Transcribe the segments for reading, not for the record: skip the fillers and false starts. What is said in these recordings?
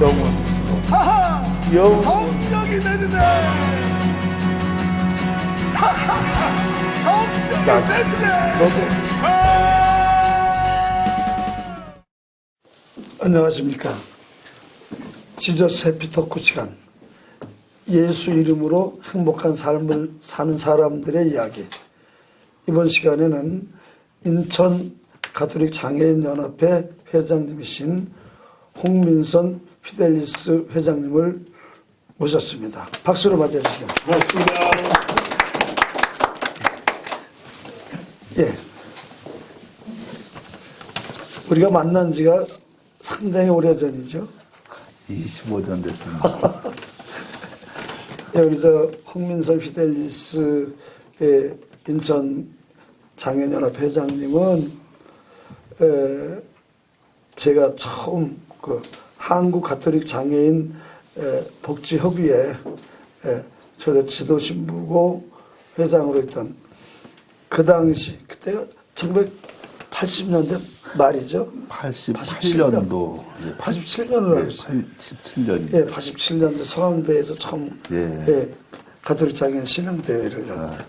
영원토록 하하! 영원 성령이 내리네! 하하하! 성령이 야, 내리네! 너도 안녕하십니까. 지저스 해피토크 시간, 예수 이름으로 행복한 삶을 사는 사람들의 이야기. 이번 시간에는 인천 가톨릭 장애인 연합회 회장님이신 홍민선 피델리스 회장님을 모셨습니다. 박수로 맞아주시죠. 고맙습니다. 예, 우리가 만난 지가 상당히 오래전이죠. 25년 됐습니다. 예, 우리 저 홍민선 피델리스의 인천 장애인연합 회장님은 제가 처음 그 한국 가톨릭 장애인 복지협의회 초대 지도 신부고 회장으로 있던 그 당시 그때가 1980년대 말이죠. 87년도. 87년으로 알고 있어요. 87년입니다. 예, 87년도 서강대에서 처음 예. 가톨릭 장애인 신앙 대회를 열었다.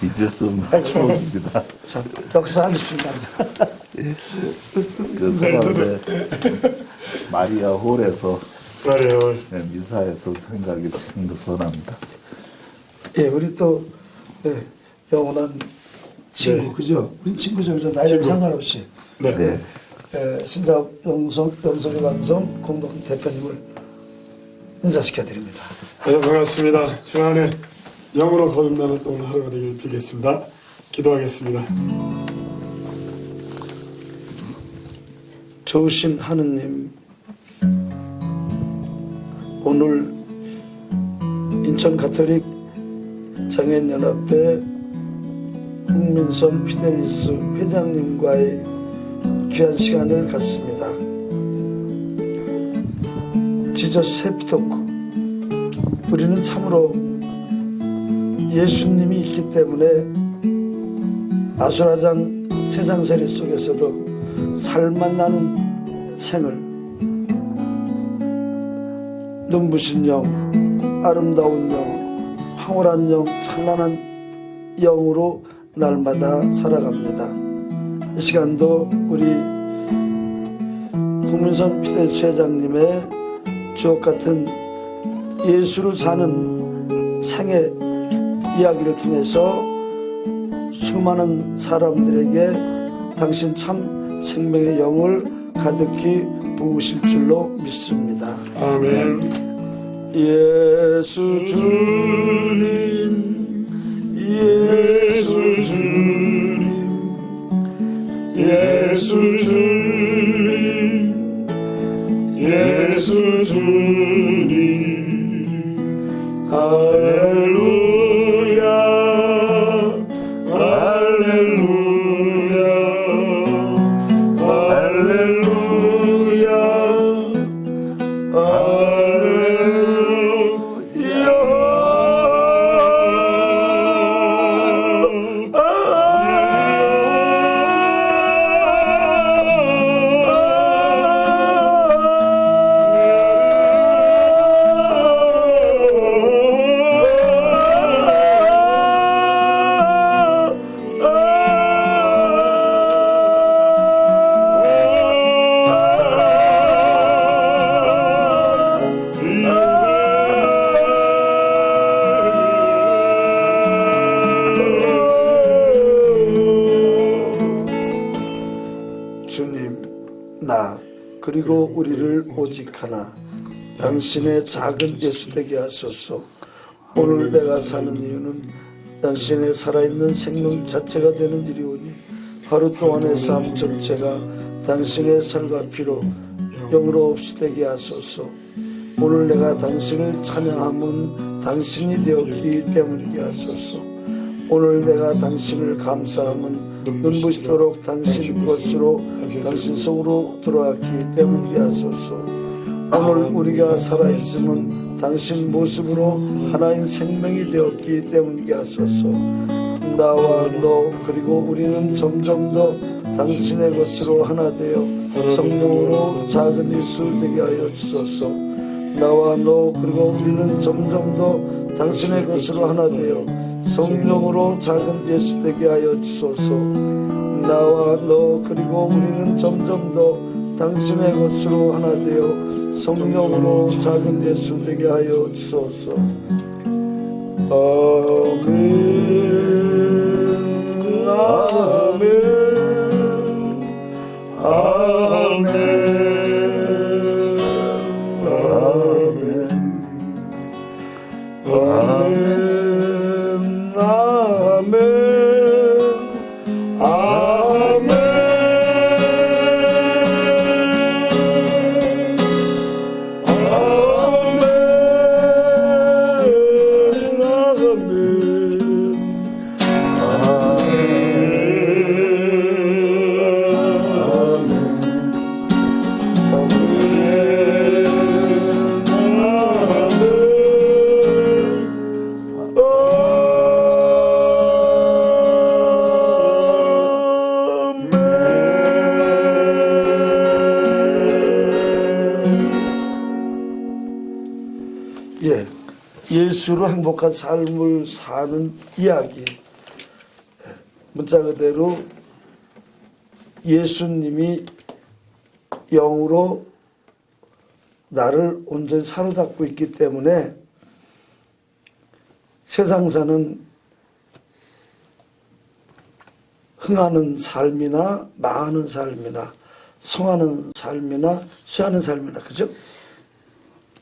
잊을 수 없는 추억입니다. 참 역사하겠습니다. 그래서 이제 마리아 홀에서 그래요. 미사에서 생각이 지금도 선합니다. 예, 우리 또 영원한 친구, 네. 그죠? 우리 친구죠, 그죠? 나이랑 상관없이. 네. 네. 신사 영성의 방송 공동 대표님을 인사시켜드립니다. 네, 반갑습니다. 주안에 영으로 거듭나는 오늘 하루가 되길 빌겠습니다. 기도하겠습니다. 좋으신 하느님, 오늘 인천 가톨릭 장애인연합회 홍민선 피델리스 회장님과의 귀한 시간을 갖습니다. 지저스 해피토크, 우리는 참으로 예수님이 있기 때문에 아수라장 세상살이 속에서도 살만 나는 생을, 눈부신 영, 아름다운 영, 황홀한 영, 찬란한 영으로 날마다 살아갑니다. 이 시간도 우리 홍민선 피델리스 회장님의 주옥같은 예수를 사는 생애 이야기를 통해서 수많은 사람들에게 당신 참 생명의 영을 가득히 부으실 줄로 믿습니다. 아멘. 예수 주님, 예수 주님, 예수 주님, 예수 주님, 할렐루야, 할렐루야, 할렐루야, 주님, 나 그리고 우리를 오직 하나 당신의 작은 예수 되게 하소서. 오늘 내가 사는 이유는 당신의 살아있는 생명 자체가 되는 일이오니 하루 동안의 삶 전체가 당신의 살과 피로 영으로 없이 되게 하소서. 오늘 내가 당신을 찬양함은 당신이 되었기 때문이게 하소서. 오늘 내가 당신을 감사함은 눈부시도록 당신 것으로 당신 속으로 들어왔기 때문이게 하소서. 오늘 우리가 살아있음은 당신 모습으로 하나인 생명이 되었기 때문이게 하소서. 나와 너 그리고 우리는 점점 더 당신의 것으로 하나 되어 성령으로 작은 예수 되게 하여 주소서. 나와 너 그리고 우리는 점점 더 당신의 것으로 하나 되어 성령으로 작은 예수 되게 하여 주소서. 나와 너 그리고 우리는 점점 더 당신의 것으로 하나 되어 성령으로 작은 예수 되게 하여 주소서. 아멘 아멘 아멘 아멘 아멘 아멘 예, 예수로 행복한 삶을 사는 이야기. 문자 그대로 예수님이 영으로 나를 온전히 사로잡고 있기 때문에 세상 사는 흥하는 삶이나 망하는 삶이나 성하는 삶이나 쇠하는 삶이나 그죠?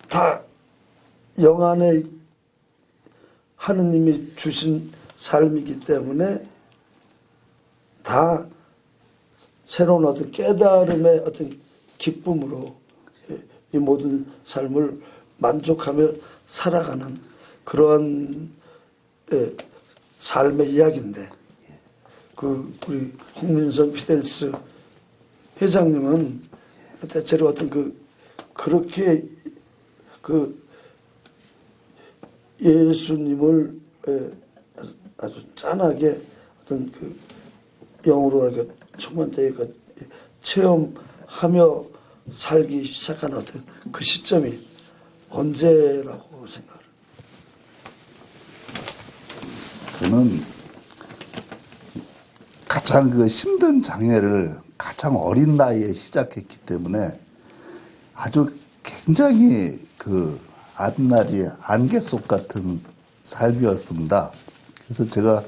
다 영 안에 하느님이 주신 삶이기 때문에 다 새로운 어떤 깨달음의 어떤 기쁨으로 이 모든 삶을 만족하며 살아가는 그러한 삶의 이야기인데 그 우리 홍민선 피델스 회장님은 대체로 어떤 그렇게 예수님을 아주 짠하게 어떤 영으로充满되어 체험하며 살기 시작하는 어떤 그 시점이 언제라고 생각을? 저는 가장 힘든 장애를 가장 어린 나이에 시작했기 때문에 아주 굉장히 앞날이 안개 속 같은 삶이었습니다. 그래서 제가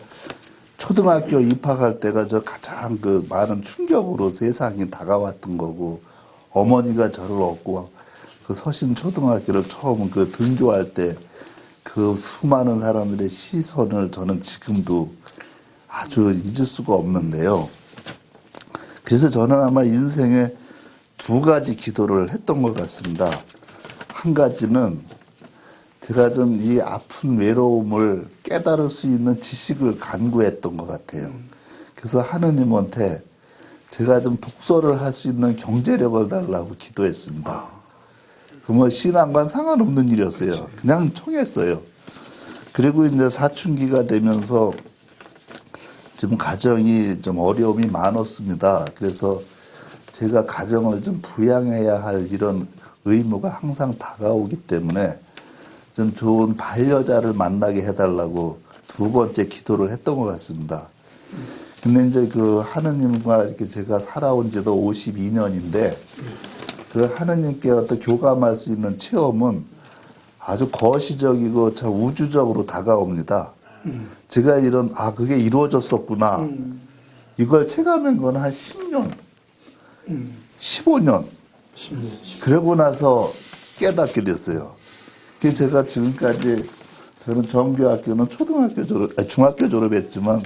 초등학교 입학할 때가 가장 많은 충격으로 세상이 다가왔던 거고, 어머니가 저를 얻고 서신 초등학교를 처음 등교할 때 그 수많은 사람들의 시선을 저는 지금도 아주 잊을 수가 없는데요. 그래서 저는 아마 인생에 두 가지 기도를 했던 것 같습니다. 한 가지는 제가 좀 이 아픈 외로움을 깨달을 수 있는 지식을 간구했던 것 같아요. 그래서 하느님한테 제가 좀 독서를 할 수 있는 경제력을 달라고 기도했습니다. 뭐 신앙과 상관없는 일이었어요. 그냥 청했어요. 그리고 이제 사춘기가 되면서 좀 가정이 좀 어려움이 많았습니다. 그래서 제가 가정을 좀 부양해야 할 이런 의무가 항상 다가오기 때문에 좀 좋은 반려자를 만나게 해달라고 두 번째 기도를 했던 것 같습니다. 근데 이제 하느님과 이렇게 제가 살아온 지도 52년인데 하느님께 어떤 교감할 수 있는 체험은 아주 거시적이고 참 우주적으로 다가옵니다. 제가 그게 이루어졌었구나. 이걸 체감한 건 한 10년, 15년. 그러고 나서 깨닫게 됐어요. 그래서 제가 지금까지 저는 정규학교는 중학교 졸업했지만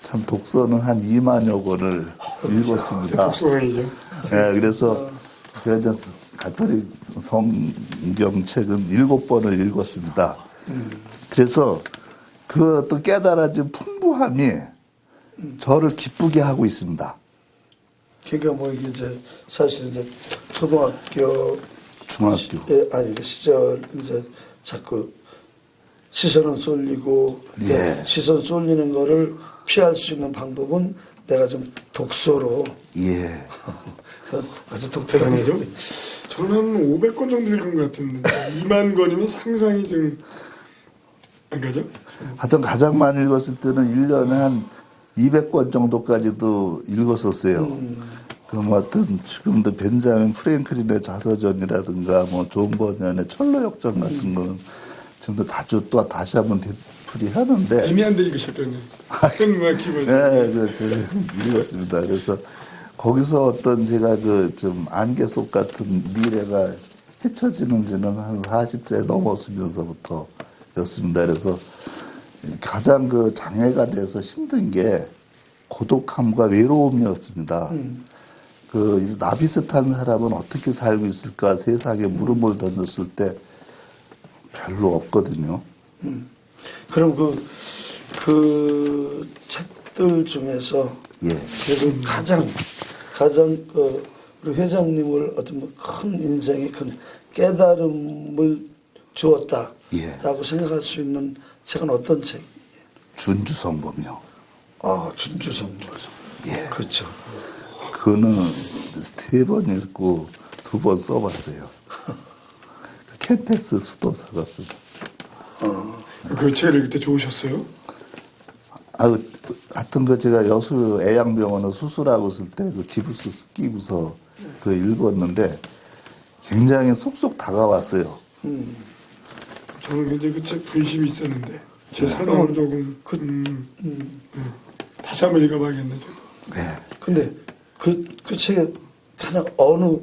참 독서는 한 2만여 권을 읽었습니다. 독서광이죠. 네, 그래서 제가 이제 가톨릭 성경책은 7번을 읽었습니다. 그래서 그 어떤 깨달아진 풍부함이 저를 기쁘게 하고 있습니다. 그러니까 뭐 이게 이제 사실 이제 초등학교 중학교 시절 이제 자꾸 시선은 쏠리고 예. 시선 쏠리는 거를 피할 수 있는 방법은 내가 좀 독서로 예. 아주 독특한 대단하죠? 저는 한 500권 정도 읽은 것 같은데 2만 권이면 상상이 좀 안 가죠? 하여튼 가장 많이 읽었을 때는 1년에 한 200권 정도까지도 읽었었어요. 그럼 어떤 지금도 벤자민 프랭클린의 자서전이라든가 뭐 존 버년의 철로역전 같은 거는 지금도 다시 한번 되풀이하는데 애매한데 읽으셨겠네. 현무와 기본. 네, 읽었습니다. 그래서 거기서 어떤 제가 그 좀 안개 속 같은 미래가 헤쳐지는지는 한 40세 넘었으면서부터였습니다. 그래서 가장 그 장애가 돼서 힘든 게 고독함과 외로움이었습니다. 그 나 비슷한 사람은 어떻게 살고 있을까 세상에 물음을 던졌을 때 별로 없거든요. 그럼 그 책들 중에서 예. 그래도 가장 우리 회장님을 어떤 큰 인생의 큰 깨달음을 주었다라고 예. 생각할 수 있는 책은 어떤 책? 준주성범이요. 아, 준주성. 예. 그렇죠. 그거는 3번 읽고 2번 써봤어요. 캠퍼스 수도사가 쓴. 그 책을 읽을 때 좋으셨어요? 하여튼 그 제가 여수 애양병원을 수술하고 있을 때 그 기부스 끼고서 그 읽었는데 굉장히 속속 다가왔어요. 저는 굉장히 그 책 관심이 있었는데 제 삶을 조금 다시 한번 읽어봐야겠네 저도. 네. 근데 그 책에 가장 어느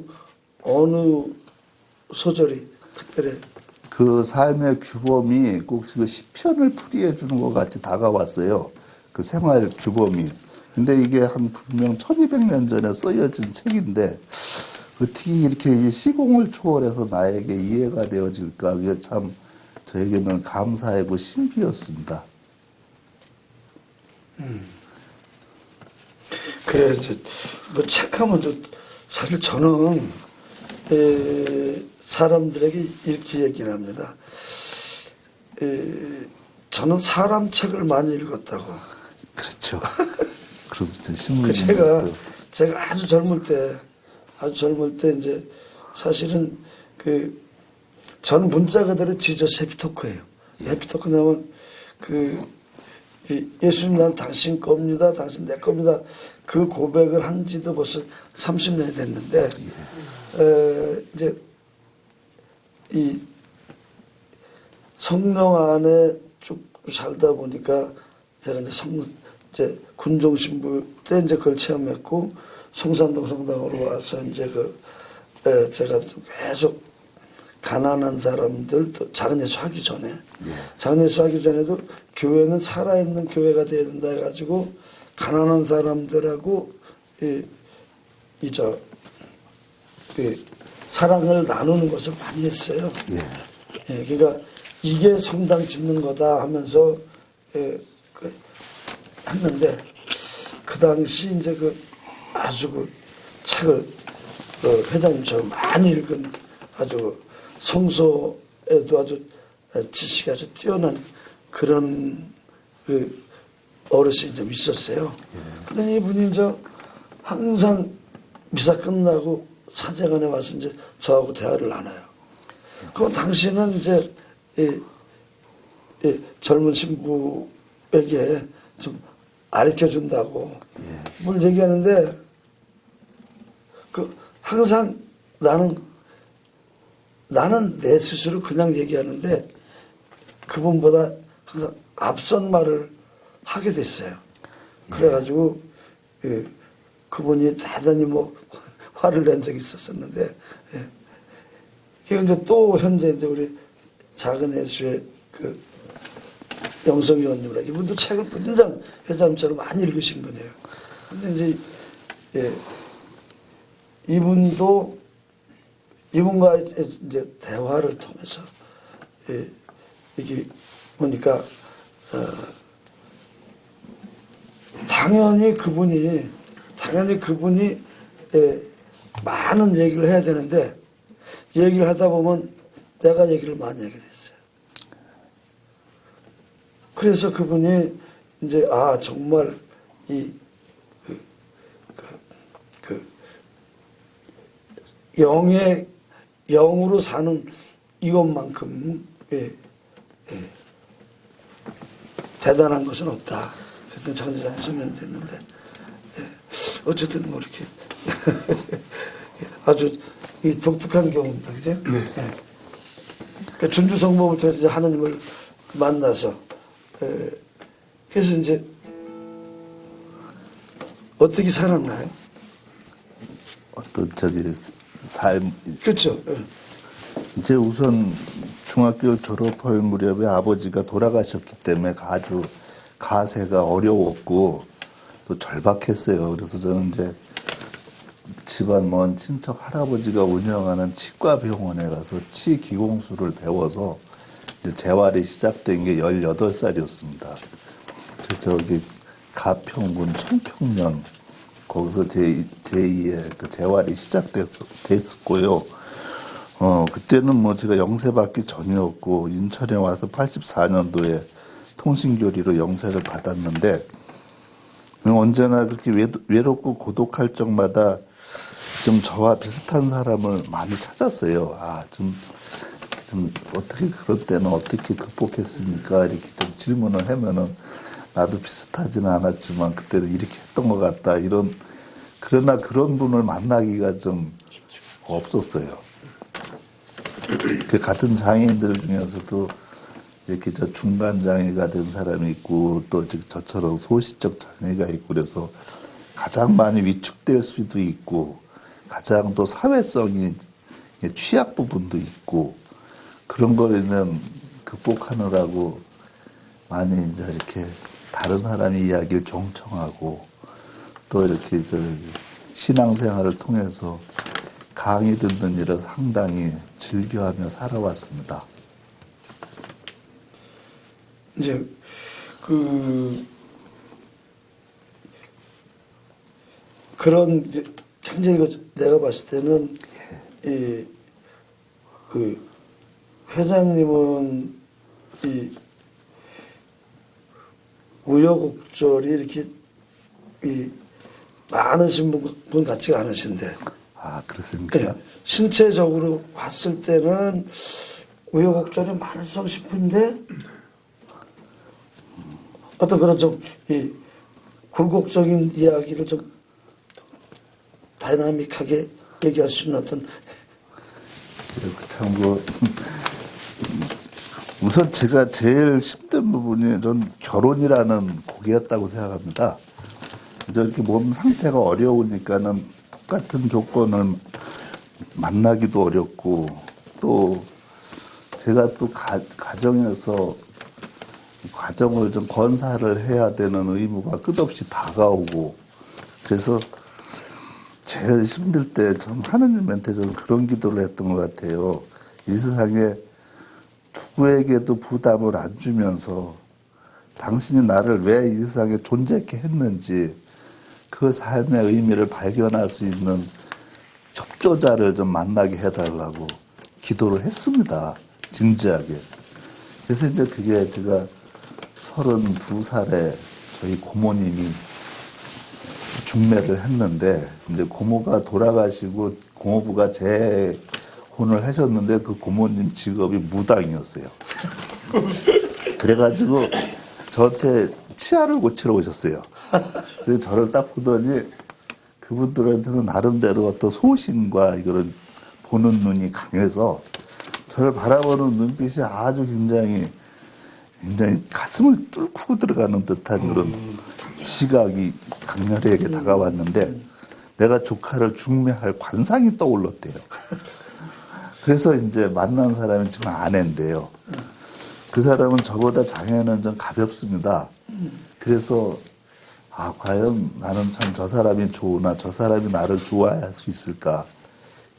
소설이 특별해? 그 삶의 규범이 꼭 그 시편을 풀이해 주는 것 같이 다가왔어요. 그 생활 규범이. 근데 이게 한 분명 1200년 전에 쓰여진 책인데 어떻게 이렇게 이 시공을 초월해서 나에게 이해가 되어질까. 그게 참 저에게는 감사하고 신비였습니다. 그래, 이제 뭐 책하면 사실 저는 사람들에게 이렇게 얘기를 합니다. 저는 사람 책을 많이 읽었다고. 그렇죠. 그럼 그 신문이 제가 아주 젊을 때 이제 사실은 저는 문자 그대로 지저스 해피토크예요. 해피토크냐면 예수님 난 당신 겁니다. 당신 내 겁니다. 그 고백을 한 지도 벌써 30년이 됐는데 이제 이 성령 안에 쭉 살다 보니까 제가 이제 군종 신부 때 이제 그걸 체험했고 송산동 성당으로 와서 이제 제가 계속 가난한 사람들 또 작은 예수 하기 전에 작은 예수 하기 전에도 교회는 살아있는 교회가 돼야 된다 해가지고 가난한 사람들하고 사랑을 나누는 것을 많이 했어요. 예, 그러니까 이게 성당 짓는 거다 하면서 했는데 그 당시 이제 아주 책을 회장님처럼 많이 읽은 아주 성서에도 아주 지식이 아주 뛰어난 그런 어르신이 좀 있었어요. 근데 이분이 이제 항상 미사 끝나고 사제관에 와서 이제 저하고 대화를 나눠요. 그럼 당신은 이제 젊은 신부에게 좀 가르쳐 준다고 뭘 얘기하는데 항상 나는 내 스스로 그냥 얘기하는데 그분보다 항상 앞선 말을 하게 됐어요. 그래가지고 그분이 대단히 화를 낸 적이 있었었는데 이제 또 현재 이제 우리 작은 예수의 영성위원님이라 이분도 책을 분장 회장님처럼 많이 읽으신 분이에요. 근데 이제 이분과 이제 대화를 통해서 이게 보니까 당연히 그분이 많은 얘기를 해야 되는데 얘기를 하다 보면 내가 얘기를 많이 하게 됐어요. 그래서 그분이 이제 정말 영으로 사는 이것만큼 대단한 것은 없다. 그래서 장로장이 소명됐는데 어쨌든 뭐 이렇게 아주 이 독특한 경우입니다. 그죠? 네. 그러니까 준주 성모를 통해서 이제 하느님을 만나서 그래서 이제 어떻게 살았나요? 어떤 저기 삶 그렇죠. 이제 우선 중학교를 졸업할 무렵에 아버지가 돌아가셨기 때문에 아주 가세가 어려웠고 또 절박했어요. 그래서 저는 이제 집안 먼 친척 할아버지가 운영하는 치과병원에 가서 치기공술을 배워서 이제 재활이 시작된 게 18살이었습니다. 저기 가평군 청평면 거기서 제2의 그 재활이 시작됐고요. 그때는 뭐 제가 영세 받기 전이었고 인천에 와서 84년도에 통신교리로 영세를 받았는데 언제나 그렇게 외롭고 고독할 적마다 좀 저와 비슷한 사람을 많이 찾았어요. 좀 어떻게 그럴 때는 어떻게 극복했습니까? 이렇게 좀 질문을 하면은 나도 비슷하지는 않았지만 그때는 이렇게 했던 것 같다. 그러나 그런 분을 만나기가 좀 없었어요. 그 같은 장애인들 중에서도 이렇게 저 중간 장애가 된 사람이 있고 또 저처럼 소시적 장애가 있고 그래서 가장 많이 위축될 수도 있고 가장 또 사회성이 취약 부분도 있고 그런 거는 극복하느라고 많이 이제 이렇게 다른 사람의 이야기를 경청하고 또 이렇게 신앙생활을 통해서 강의 듣는 일을 상당히 즐겨하며 살아왔습니다. 이제 그런 이제 현재 이거 내가 봤을 때는 그 회장님은 이 우여곡절이 이렇게 많으신 분 같지가 않으신데. 그렇습니까? 네. 신체적으로 봤을 때는 우여곡절이 많으시고 싶은데 어떤 그런 좀 굴곡적인 이야기를 좀 다이나믹하게 얘기할 수 있는 어떤 참 우선 제가 제일 힘든 부분이 전 결혼이라는 곡이었다고 생각합니다. 이렇게 몸 상태가 어려우니까는 똑같은 조건을 만나기도 어렵고 또 제가 또 가정에서 가정을 좀 건사를 해야 되는 의무가 끝없이 다가오고 그래서 제일 힘들 때 좀 하느님한테 좀 그런 기도를 했던 것 같아요. 이 세상에 누구에게도 부담을 안 주면서 당신이 나를 왜 이 세상에 존재케 했는지 그 삶의 의미를 발견할 수 있는 협조자를 좀 만나게 해달라고 기도를 했습니다. 진지하게. 그래서 이제 그게 제가 32살에 저희 고모님이 중매를 했는데 이제 고모가 돌아가시고 고모부가 재혼을 하셨는데 그 고모님 직업이 무당이었어요. 그래가지고 저한테 치아를 고치러 오셨어요. 그래서 저를 딱 보더니 그분들한테는 나름대로 어떤 소신과 이거를 보는 눈이 강해서 저를 바라보는 눈빛이 아주 굉장히 가슴을 뚫고 들어가는 듯한 그런 시각이 강렬하게 다가왔는데 내가 조카를 중매할 관상이 떠올랐대요. 그래서 이제 만난 사람이 지금 아내인데요. 그 사람은 저보다 장애는 좀 가볍습니다. 그래서 과연 나는 참 저 사람이 좋으나 저 사람이 나를 좋아할 수 있을까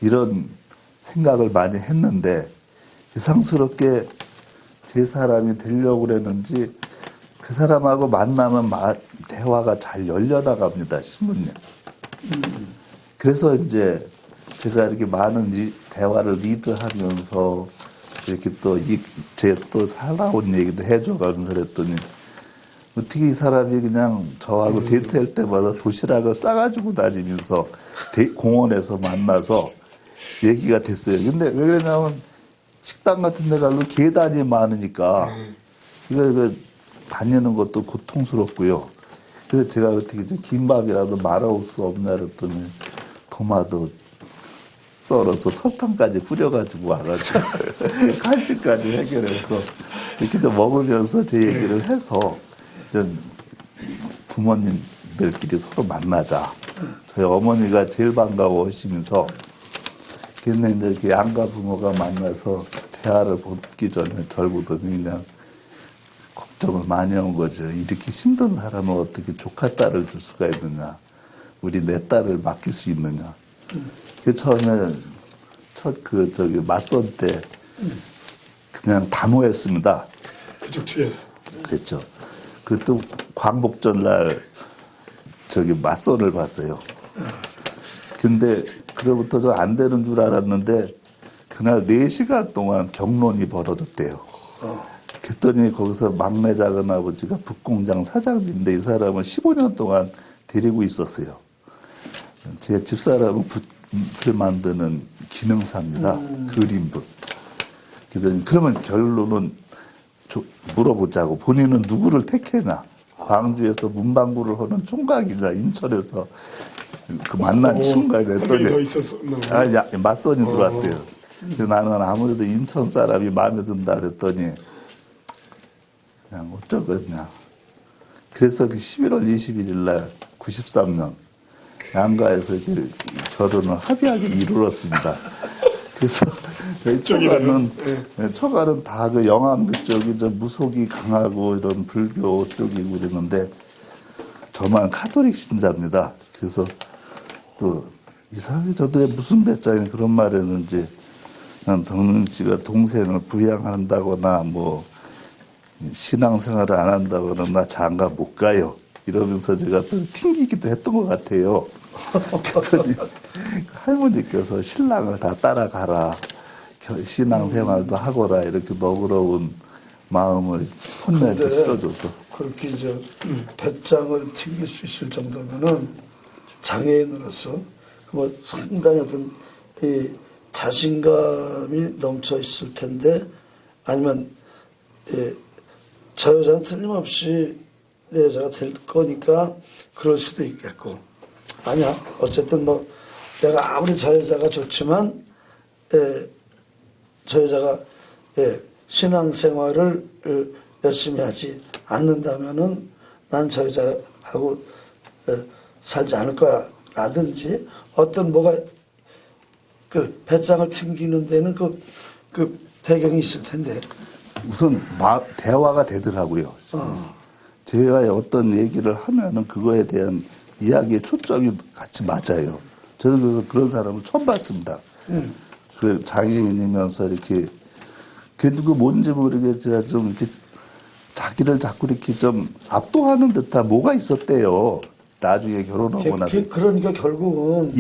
이런 생각을 많이 했는데 이상스럽게 제 사람이 되려고 그랬는지 그 사람하고 만나면 대화가 잘 열려나갑니다. 신부님. 그래서 이제 제가 이렇게 많은 대화를 리드하면서 이렇게 제 살아온 얘기도 해줘가면서 그랬더니 어떻게 이 사람이 그냥 저하고 데이트할 때마다 도시락을 싸가지고 다니면서 공원에서 만나서 얘기가 됐어요. 근데 왜 그러냐면 식당 같은 데 가면 계단이 많으니까 이거 다니는 것도 고통스럽고요. 그래서 제가 어떻게 좀 김밥이라도 말아올 수 없나 그랬더니 토마토 썰어서 설탕까지 뿌려가지고 와가지고 간식까지 해결해서 이렇게 좀 먹으면서 제 얘기를 해서 좀 부모님들끼리 서로 만나자. 저희 어머니가 제일 반가워하시면서 근데 이제 이렇게 양가 부모가 만나서 대화를 붙기 전에 저보더니 그냥 걱정을 많이 한 거죠. 이렇게 힘든 사람은 어떻게 조카 딸을 줄 수가 있느냐. 우리 내 딸을 맡길 수 있느냐. 그 처음에 맞선 때 그냥 단호했습니다. 그쪽 측에서. 그랬죠. 그또 광복절날 맞선을 봤어요. 근데 그로부터 좀 안 되는 줄 알았는데 그날 4시간 동안 경론이 벌어졌대요. 그랬더니 거기서 막내 작은 아버지가 북공장 사장님인데 이 사람은 15년 동안 데리고 있었어요. 제 집사람은 붓을 만드는 기능사입니다. 그림붓. 그러면 결론은 물어보자고. 본인은 누구를 택했냐. 광주에서 문방구를 하는 총각이냐. 인천에서 그 만난 친구가 그랬더니. 더 있었나 맞선이 들어왔대요. 그래서 나는 아무래도 인천 사람이 마음에 든다 그랬더니 그냥 어쩌겠냐. 그래서 그 11월 21일 날 93년 양가에서 결혼을 합의하게 이루었습니다. 그래서 저희 처가는 다 그 영암 쪽이 좀 무속이 강하고 이런 불교 쪽이고 그러는데 저만 카톨릭 신자입니다. 그래서 또 이상하게 저도 무슨 배짱이 그런 말 했는지 난 동는 씨가 동생을 부양한다거나 뭐 신앙생활을 안 한다거나 나 장가 못 가요. 이러면서 제가 또 튕기기도 했던 것 같아요. 그랬더니 할머니께서 신랑을 다 따라가라. 신앙생활도 하거라. 이렇게 너그러운 마음을 손녀한테 실어줘서. 그렇게 이제 배짱을 튕길 수 있을 정도면은 장애인으로서 뭐 상당히 어떤 이 자신감이 넘쳐 있을 텐데 아니면 저 여자는 틀림없이 내 여자가 될 거니까 그럴 수도 있겠고 아니야 어쨌든 뭐 내가 아무리 저 여자가 좋지만 저 여자가 신앙생활을 열심히 하지 않는다면은 난 저 여자하고 살지 않을 거야 라든지 어떤 뭐가 그 배짱을 튕기는 데는 그 배경이 있을 텐데 우선 대화가 되더라고요. 제가 어떤 얘기를 하면은 그거에 대한 이야기의 초점이 같이 맞아요. 저는 그래서 그런 사람을 처음 봤습니다. 그 장애인이면서 이렇게 그래도 그 뭔지 모르게 제가 좀 이렇게 자기를 자꾸 이렇게 좀 압도하는 듯한 뭐가 있었대요. 나중에 결혼하고 나서. 그러니까 결국은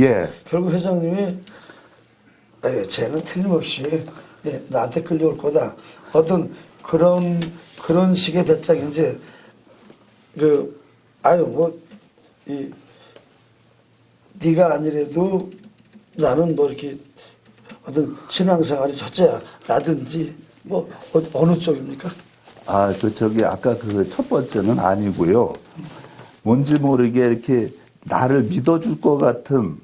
결국 회장님이 쟤는 틀림없이 나한테 끌려올 거다. 어떤 그런 식의 배짱인지 네가 아니래도 나는 뭐 이렇게 어떤 신앙생활이 첫째야 라든지 뭐 어느 쪽입니까? 아까 그 첫 번째는 아니고요. 뭔지 모르게 이렇게 나를 믿어줄 것 같은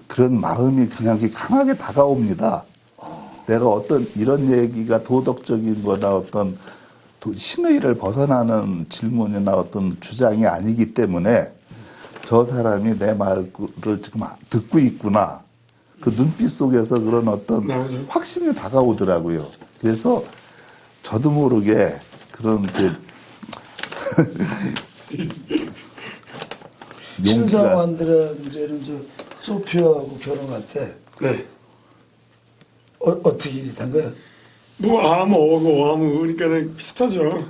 그런 마음이 그냥 강하게 다가옵니다. 내가 어떤 이런 얘기가 도덕적인 거나 어떤 신의를 벗어나는 질문이나 어떤 주장이 아니기 때문에 저 사람이 내 말을 지금 듣고 있구나. 그 눈빛 속에서 그런 어떤 확신이 다가오더라고요. 그래서 저도 모르게 그런 신사완들의 문제는 소피아하고 결혼할 때 어떻게 된 거야? 뭐 암하고 그러니까 비슷하죠.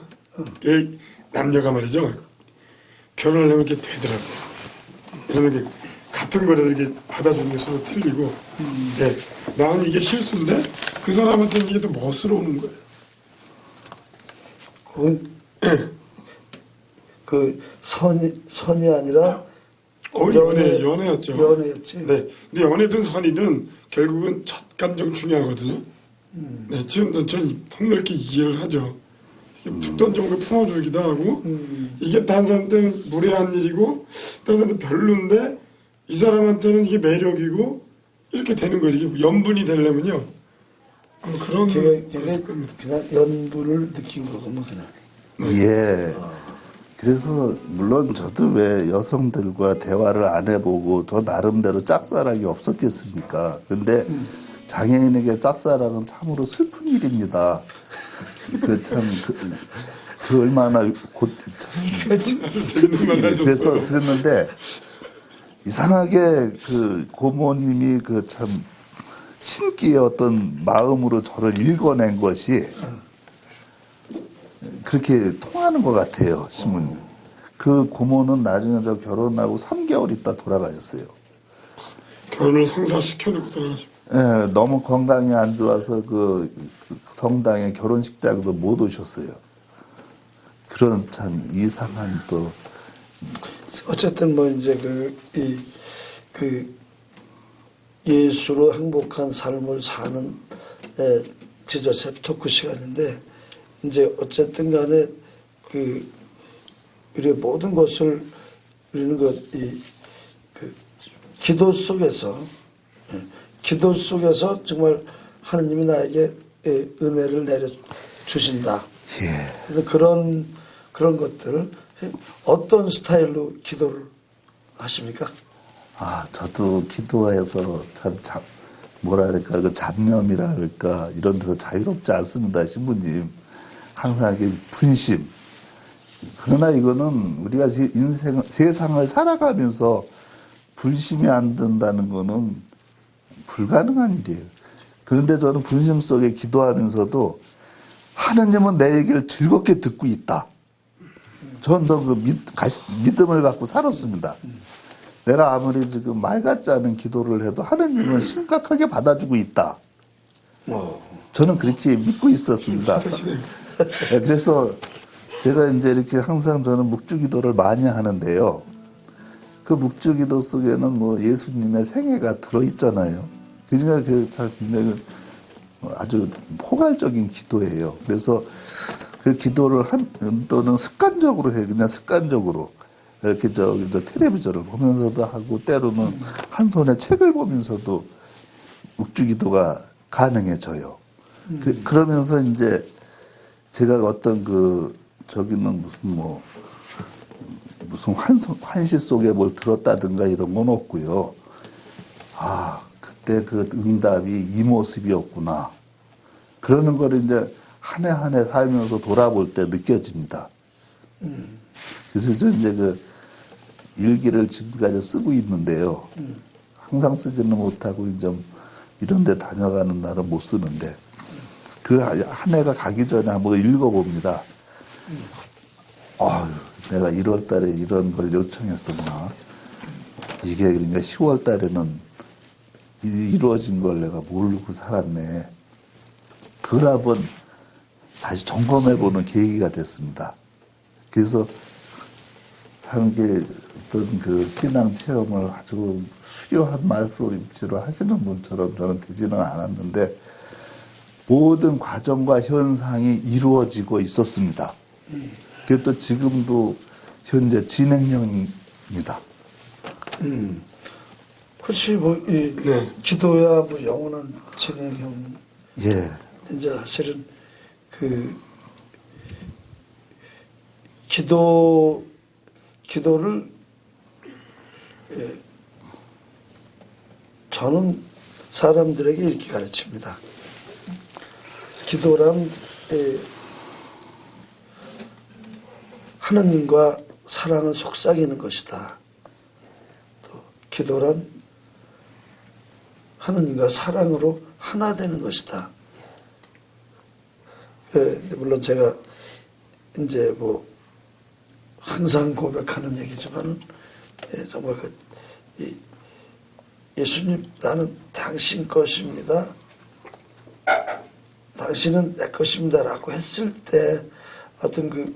남녀가 말이죠. 결혼을 하면 이렇게 되더라고요. 그러면 이게 같은 거라도 이렇게 받아주는 게 서로 틀리고 나는 이게 실수인데 그 사람한테는 이게 더 멋스러운 거예요. 그건 그 선이 아니라 연애였죠. 연애였지. 네. 근데 연애든 선이든 결국은 첫 감정 중요하거든요. 네. 지금도 전 폭넓게 이해를 하죠. 툭 던져온 걸 품어주기도 하고, 이게 다른 사람한테는 무례한 일이고, 다른 사람한테 별론데, 이 사람한테는 이게 매력이고, 이렇게 되는 거지. 이게 연분이 되려면요. 그런 그게 거였을 겁니다. 그냥 연분을 느낀 거구나 그냥. 예. 그래서 물론 저도 왜 여성들과 대화를 안 해보고 저 나름대로 짝사랑이 없었겠습니까? 근데 장애인에게 짝사랑은 참으로 슬픈 일입니다. 그 얼마나 재밌는 말 하셨어요. 그래서 그랬는데 이상하게 그 고모님이 그 참 신기의 어떤 마음으로 저를 읽어낸 것이 그렇게 통하는 것 같아요, 신부님. 그 고모는 나중에 저 결혼하고 3개월 있다 돌아가셨어요. 결혼을 성사시켜놓고 돌아가죠. 예, 너무 건강이 안 좋아서 그 성당에 결혼식장도 못 오셨어요. 그런 참 이상한 또 어쨌든 뭐 이제 예수로 행복한 삶을 사는 지저셉 토크 시간인데 이제 어쨌든 간에 우리의 모든 것을 우리는 기도 속에서 정말 하느님이 나에게 은혜를 내려 주신다. 예. 그런 것들을 어떤 스타일로 기도를 하십니까? 저도 기도해서 참 뭐랄까 그 잡념이랄까 이런 데서 자유롭지 않습니다, 신부님. 항상 이렇게 분심. 그러나 이거는 우리가 세상을 살아가면서 분심이 안 든다는 거는 불가능한 일이에요. 그런데 저는 분심 속에 기도하면서도 하느님은 내 얘기를 즐겁게 듣고 있다. 저는 그 믿음을 갖고 살았습니다. 내가 아무리 지금 말 같지 않은 기도를 해도 하느님은 심각하게 받아주고 있다. 저는 그렇게 믿고 있었습니다. 네, 그래서 제가 이제 이렇게 항상 저는 묵주기도를 많이 하는데요. 그 묵주기도 속에는 뭐 예수님의 생애가 들어있잖아요. 그러니까 굉장히 아주 포괄적인 기도예요. 그래서 그 기도를 또는 습관적으로 해요. 그냥 습관적으로. 이렇게 저 텔레비전을 보면서도 하고 때로는 한 손에 책을 보면서도 묵주기도가 가능해져요. 그러면서 이제 제가 어떤 저기는 무슨 환시 속에 뭘 들었다든가 이런 건 없고요. 그때 그 응답이 이 모습이었구나. 그러는 걸 이제 한 해 한 해 살면서 돌아볼 때 느껴집니다. 그래서 저 이제 일기를 지금까지 쓰고 있는데요. 항상 쓰지는 못하고 이제 이런 데 다녀가는 날은 못 쓰는데 그 한 해가 가기 전에 한번 읽어봅니다. 내가 1월 달에 이런 걸 요청했었나. 이게 그러니까 10월 달에는 이루어진 걸 내가 모르고 살았네. 그걸 한번 다시 점검해보는 계기가 됐습니다. 그래서 함께 어떤 그 신앙 체험을 아주 수려한 말소리로 하시는 분처럼 저는 되지는 않았는데 모든 과정과 현상이 이루어지고 있었습니다. 그게 또 지금도 현재 진행형입니다. 그렇지 기도야 영원한 진행형. 예. 이제 사실은 기도를 저는 사람들에게 이렇게 가르칩니다. 기도란 하느님과 사랑을 속삭이는 것이다. 또 기도란 하느님과 사랑으로 하나 되는 것이다. 물론 제가 이제 항상 고백하는 얘기지만 정말 예수님 나는 당신 것입니다. 당신은 내 것입니다라고 했을 때 어떤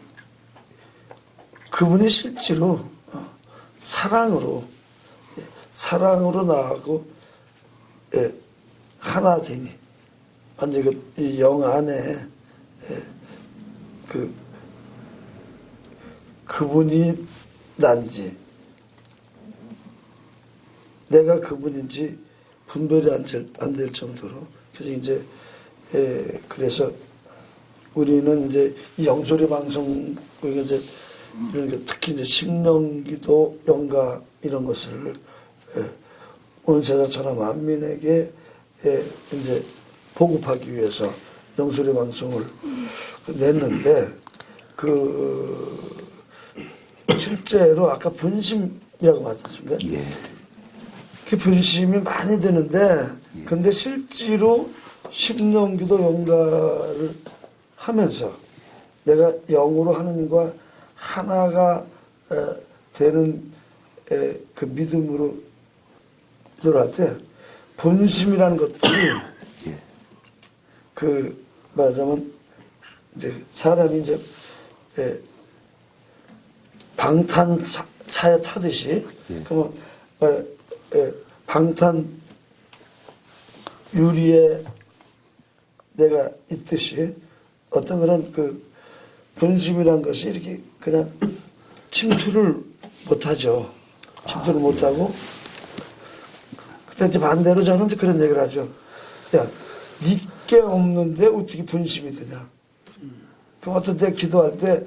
그분이 실제로 사랑으로 사랑으로 나가고 예, 하나 되니 완전 이 영 안에 예, 그분이 난지 내가 그분인지 분별이 안 될 정도로 그래서 이제 그래서 우리는 이제 이 영소리 방송 이제 이런 게 특히 이제 심령기도 영가 이런 것을 온 세상 천하 만민에게 이제 보급하기 위해서 영소리 방송을 냈는데 실제로 아까 분심이라고 말씀하셨습니다. 예. 그 분심이 많이 드는데 근데 실제로 심령기도 영가를 하면서 내가 영으로 하느님과 하나가 되는 그 믿음으로 들어갈 때 분심이라는 것들이 예. 말하자면 이제 사람이 이제 방탄 차에 타듯이 그러면 방탄 유리에 내가 있듯이 어떤 그런 분심이란 것이 이렇게 그냥 침투를 못하죠. 침투를 못하고 그때 이제 반대로 저는 이제 그런 얘기를 하죠. 야, 니께 없는데 어떻게 분심이 드냐. 그럼 어떤 때 기도할 때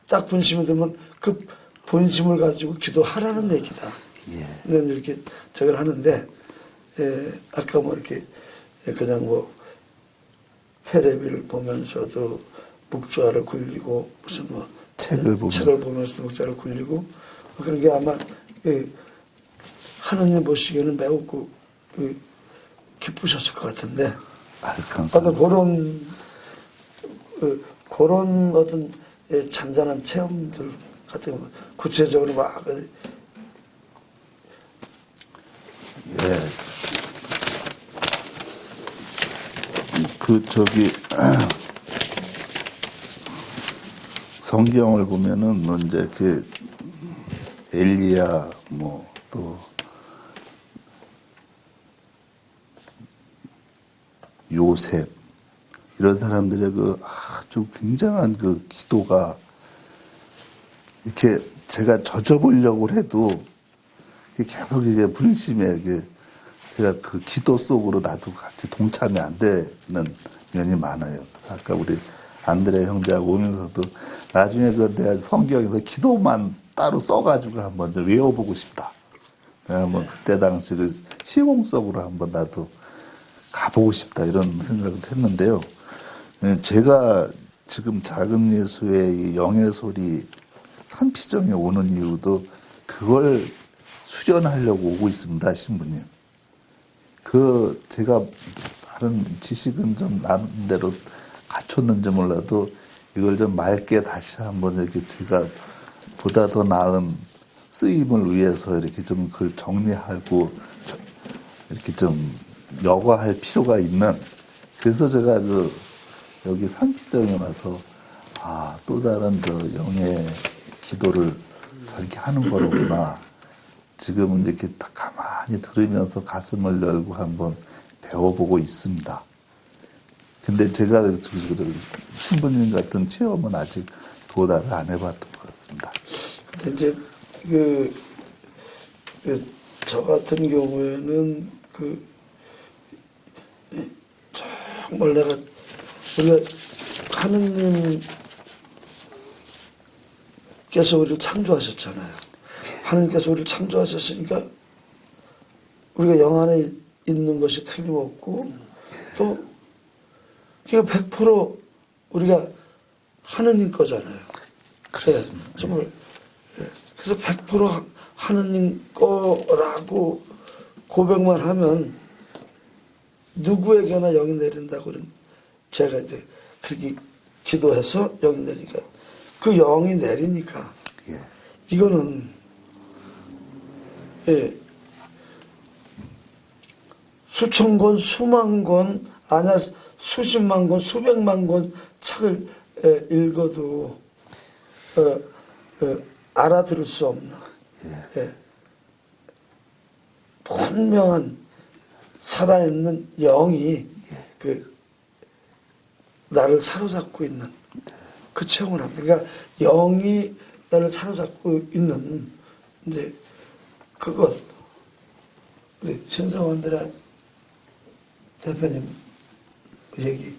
딱 분심이 들면 그 분심을 가지고 기도하라는 얘기다. 예. 이렇게 저걸 하는데 아까 뭐 이렇게 그냥 뭐 테레비를 보면서도 묵좌를 굴리고 무슨 뭐 책을 보면서 묵좌를 굴리고 그런 게 아마 하느님 보시기에는 매우 기쁘셨을 것 같은데 감사합니다. 어떤 그런 어떤 잔잔한 체험들 같은 거 구체적으로 막 예. 성경을 보면은 뭐 이제 엘리야 뭐 또 요셉 이런 사람들의 아주 굉장한 기도가 이렇게 제가 젖어보려고 해도 계속 이게 분심에 제가 기도 속으로 나도 같이 동참이 안 되는 면이 많아요. 아까 우리 안드레 형제하고 오면서도 나중에 내가 성경에서 기도만 따로 써가지고 한번 좀 외워보고 싶다. 한번 그때 당시 시공 속으로 한번 나도 가보고 싶다 이런 생각을 했는데요. 제가 지금 작은 예수의 이 영의 소리 산피정에 오는 이유도 그걸 수련하려고 오고 있습니다, 신부님. 제가 다른 지식은 좀 나름대로 갖췄는지 몰라도 이걸 좀 맑게 다시 한번 이렇게 제가 보다 더 나은 쓰임을 위해서 이렇게 좀 그걸 정리하고 이렇게 좀 여과할 필요가 있는 그래서 제가 여기 산피정에 와서 또 다른 영의 기도를 저렇게 하는 거로구나. 지금은 이렇게 딱 가만히 들으면서 가슴을 열고 한번 배워보고 있습니다. 근데 제가 신부님 같은 체험은 아직 도달을 안 해봤던 것 같습니다. 근데 이제 저 같은 경우에는 정말 우리가 하느님께서 우리를 창조하셨잖아요. 하느님께서 우리를 창조하셨으니까 우리가 영 안에 있는 것이 틀림없고 또 그러니까 100% 우리가 하느님 거잖아요. 그렇습니다. 네, 정말 그래서 100% 하느님 거라고 고백만 하면 누구에게나 영이 내린다고 그런 제가 이제 그렇게 기도해서 영이 내리니까 그 영이 내리니까 이거는 수천 권, 수만 권, 아니야 수십만 권, 수백만 권 책을 읽어도 알아들을 수 없는 분명한 살아있는 영이 그 나를 사로잡고 있는 그 체험을 합니다. 그러니까 영이 나를 사로잡고 있는 이제 그것 우리 신성원들의 대표님 그 얘기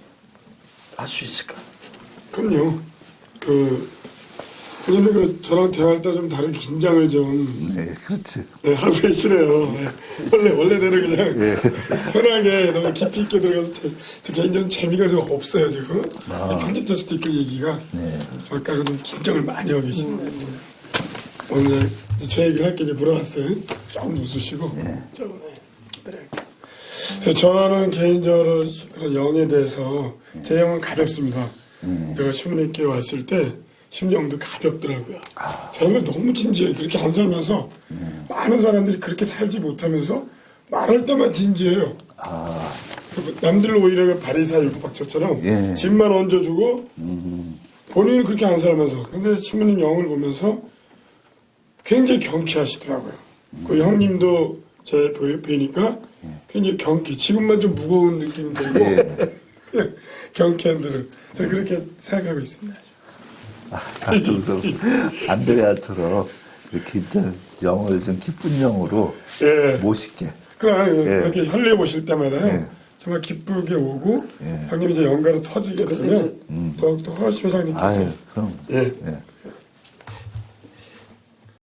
할 수 있을까? 그럼요. 그전에 저랑 대화할 때 좀 다르게 긴장을 좀 네, 그렇지. 네, 하고 계시네요. 네. 원래대로 그냥 편하게 너무 깊이 있게 들어가서 저 개인적으로 재미가 좀 없어요 지금. 편집될 수도 있고 얘기가. 아까 좀 긴장을 많이 하고 계시는데 오늘 제 얘기를 할게 이제 물어봤어요. 조금 웃으시고. 조금 기다릴게요. 그래서 저는 개인적으로 그런 영에 대해서 제 영은 가볍습니다. 제가 신문학교에 왔을 때 심령도 가볍더라고요. 저런 걸 너무 진지해요. 그렇게 안 살면서 많은 사람들이 그렇게 살지 못하면서 말할 때만 진지해요. 남들 오히려 바리사 율법학처럼 집만 얹어주고 본인은 그렇게 안 살면서 근데 신부님 영을 보면서 굉장히 경쾌하시더라고요. 그 형님도 제 보이니까 굉장히 경쾌. 지금만 좀 무거운 느낌이 들고 경쾌한 들을 저는 그렇게 생각하고 있습니다. 나도 안드레아처럼 이렇게 좀 영을 좀 기쁜 영으로 모실게. 그럼 이렇게 설레 보실 때마다 정말 기쁘게 오고 형님이 이제 영가로 터지게 되면 더욱더 훨씬 회장님께서 그럼.